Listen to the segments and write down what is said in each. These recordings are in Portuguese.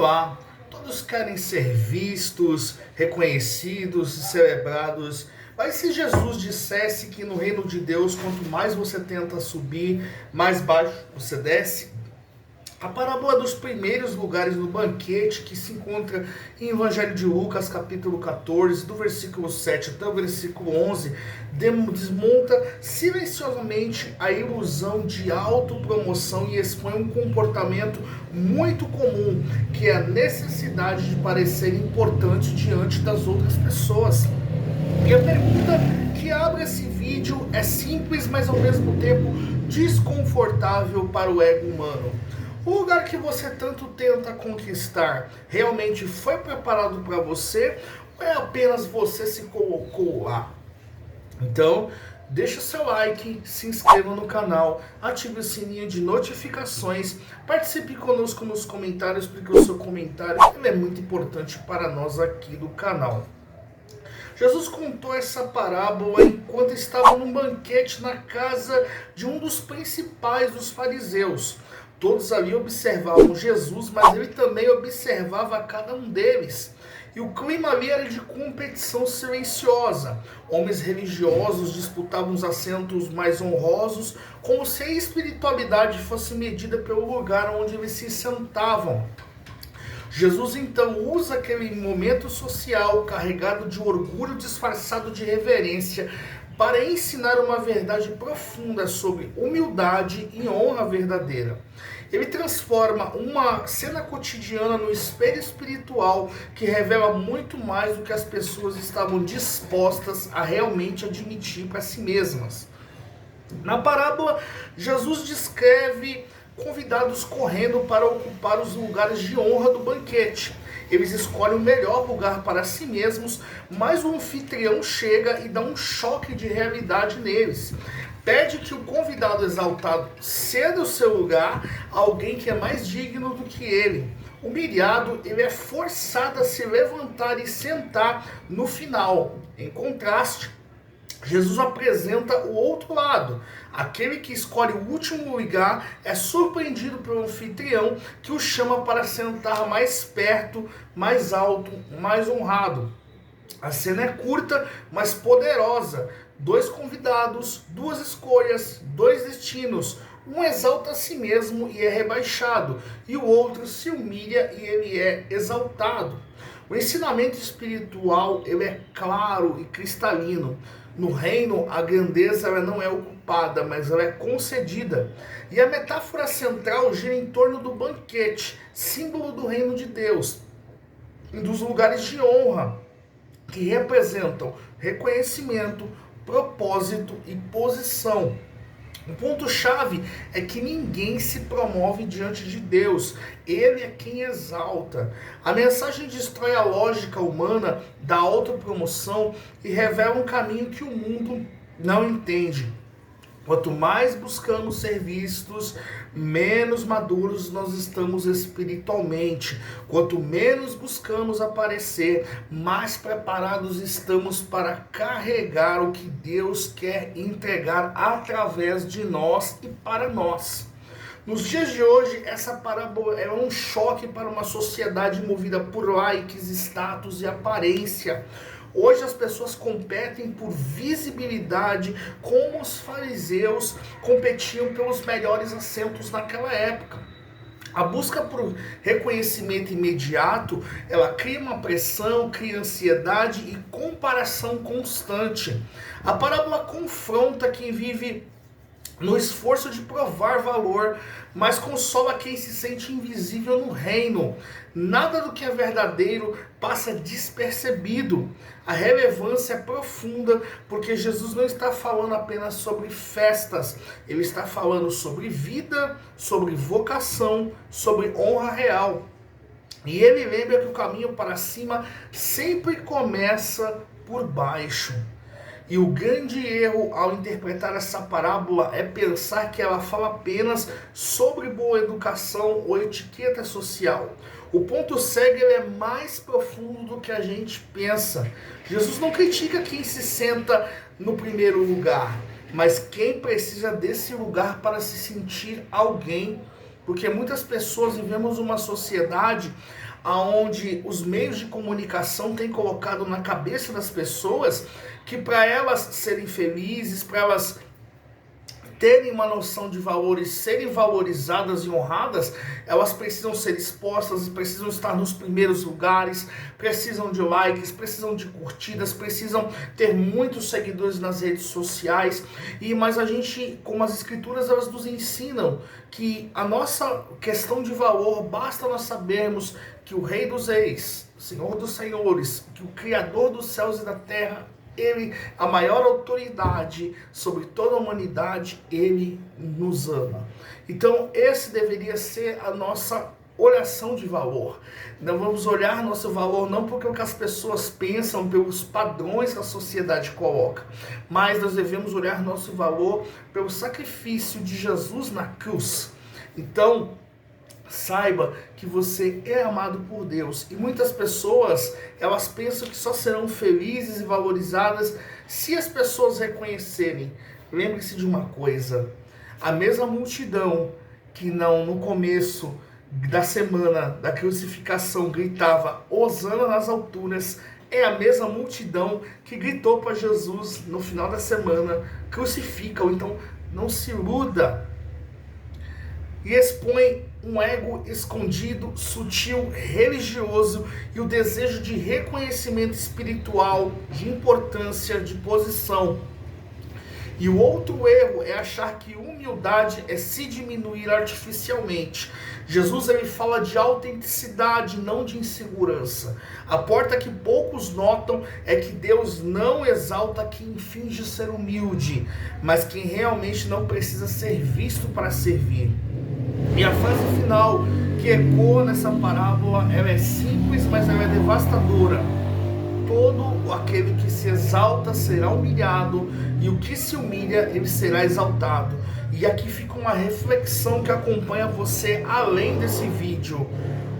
Olá, todos querem ser vistos, reconhecidos e celebrados, mas se Jesus dissesse que no reino de Deus, quanto mais você tenta subir, mais baixo você desce? A parábola dos primeiros lugares no banquete, que se encontra em Evangelho de Lucas, capítulo 14, do versículo 7 até o versículo 11, desmonta silenciosamente a ilusão de autopromoção e expõe um comportamento muito comum, que é a necessidade de parecer importante diante das outras pessoas. E a pergunta que abre esse vídeo é simples, mas ao mesmo tempo desconfortável para o ego humano. O lugar que você tanto tenta conquistar realmente foi preparado para você ou é apenas você se colocou lá? Então, deixa o seu like, se inscreva no canal, ative o sininho de notificações, participe conosco nos comentários, porque o seu comentário é muito importante para nós aqui do canal. Jesus contou essa parábola enquanto estava num banquete na casa de um dos principais dos fariseus. Todos ali observavam Jesus, mas ele também observava cada um deles. E o clima ali era de competição silenciosa. Homens religiosos disputavam os assentos mais honrosos, como se a espiritualidade fosse medida pelo lugar onde eles se sentavam. Jesus então usa aquele momento social carregado de orgulho disfarçado de reverência para ensinar uma verdade profunda sobre humildade e honra verdadeira. Ele transforma uma cena cotidiana no espelho espiritual que revela muito mais do que as pessoas estavam dispostas a realmente admitir para si mesmas. Na parábola, Jesus descreve convidados correndo para ocupar os lugares de honra do banquete. Eles escolhem o melhor lugar para si mesmos, mas o anfitrião chega e dá um choque de realidade neles. Pede que o convidado exaltado ceda o seu lugar a alguém que é mais digno do que ele. Humilhado, ele é forçado a se levantar e sentar no final. Em contraste, Jesus apresenta o outro lado. Aquele que escolhe o último lugar é surpreendido pelo anfitrião que o chama para sentar mais perto, mais alto, mais honrado. A cena é curta, mas poderosa. Dois convidados, duas escolhas, dois destinos. Um exalta a si mesmo e é rebaixado, e o outro se humilha e ele é exaltado. O ensinamento espiritual ele é claro e cristalino. No reino, a grandeza ela não é ocupada, mas ela é concedida. E a metáfora central gira em torno do banquete, símbolo do reino de Deus, e dos lugares de honra, que representam reconhecimento, propósito e posição. O ponto-chave é que ninguém se promove diante de Deus. Ele é quem exalta. A mensagem destrói a lógica humana da autopromoção e revela um caminho que o mundo não entende. Quanto mais buscamos ser vistos, menos maduros nós estamos espiritualmente. Quanto menos buscamos aparecer, mais preparados estamos para carregar o que Deus quer entregar através de nós e para nós. Nos dias de hoje, essa parábola é um choque para uma sociedade movida por likes, status e aparência. Hoje as pessoas competem por visibilidade, como os fariseus competiam pelos melhores assentos naquela época. A busca por reconhecimento imediato, ela cria uma pressão, cria ansiedade e comparação constante. A parábola confronta quem vive no esforço de provar valor, mas consola quem se sente invisível no reino. Nada do que é verdadeiro passa despercebido. A relevância é profunda, porque Jesus não está falando apenas sobre festas, ele está falando sobre vida, sobre vocação, sobre honra real. E ele lembra que o caminho para cima sempre começa por baixo. E o grande erro ao interpretar essa parábola é pensar que ela fala apenas sobre boa educação ou etiqueta social. O ponto cego é mais profundo do que a gente pensa. Jesus não critica quem se senta no primeiro lugar, mas quem precisa desse lugar para se sentir alguém. Porque muitas pessoas vivemos uma sociedade onde os meios de comunicação têm colocado na cabeça das pessoas que para elas serem felizes, para elas terem uma noção de valores, serem valorizadas e honradas, elas precisam ser expostas, precisam estar nos primeiros lugares, precisam de likes, precisam de curtidas, precisam ter muitos seguidores nas redes sociais. Mas a gente, como as escrituras, elas nos ensinam que a nossa questão de valor, basta nós sabermos que o Rei dos Reis, Senhor dos Senhores, que o Criador dos céus e da terra, Ele, a maior autoridade sobre toda a humanidade, Ele nos ama. Então, esse deveria ser a nossa olhação de valor. Não vamos olhar nosso valor não porque o que as pessoas pensam, pelos padrões que a sociedade coloca, mas nós devemos olhar nosso valor pelo sacrifício de Jesus na cruz. Então, saiba que você é amado por Deus. E muitas pessoas, elas pensam que só serão felizes e valorizadas se as pessoas reconhecerem. Lembre-se de uma coisa: a mesma multidão que no começo da semana da crucificação gritava Hosana nas alturas, é a mesma multidão que gritou para Jesus no final da semana, crucifica-o. Então não se iluda e expõe um ego escondido, sutil, religioso e o desejo de reconhecimento espiritual, de importância, de posição. E o outro erro é achar que humildade é se diminuir artificialmente. Jesus, ele fala de autenticidade, não de insegurança. A porta que poucos notam é que Deus não exalta quem finge ser humilde, mas quem realmente não precisa ser visto para servir. E a frase final que ecoa nessa parábola, ela é simples, mas ela é devastadora. Todo aquele que se exalta será humilhado, e o que se humilha, ele será exaltado. E aqui fica uma reflexão que acompanha você além desse vídeo.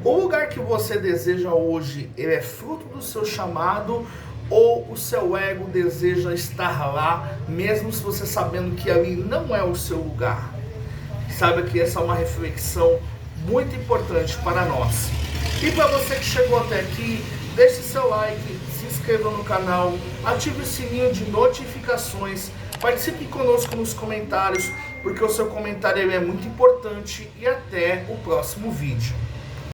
O lugar que você deseja hoje, ele é fruto do seu chamado, ou o seu ego deseja estar lá, mesmo se você sabendo que ali não é o seu lugar? Saiba que essa é uma reflexão muito importante para nós. E para você que chegou até aqui, deixe seu like, se inscreva no canal, ative o sininho de notificações, participe conosco nos comentários, porque o seu comentário é muito importante, e até o próximo vídeo.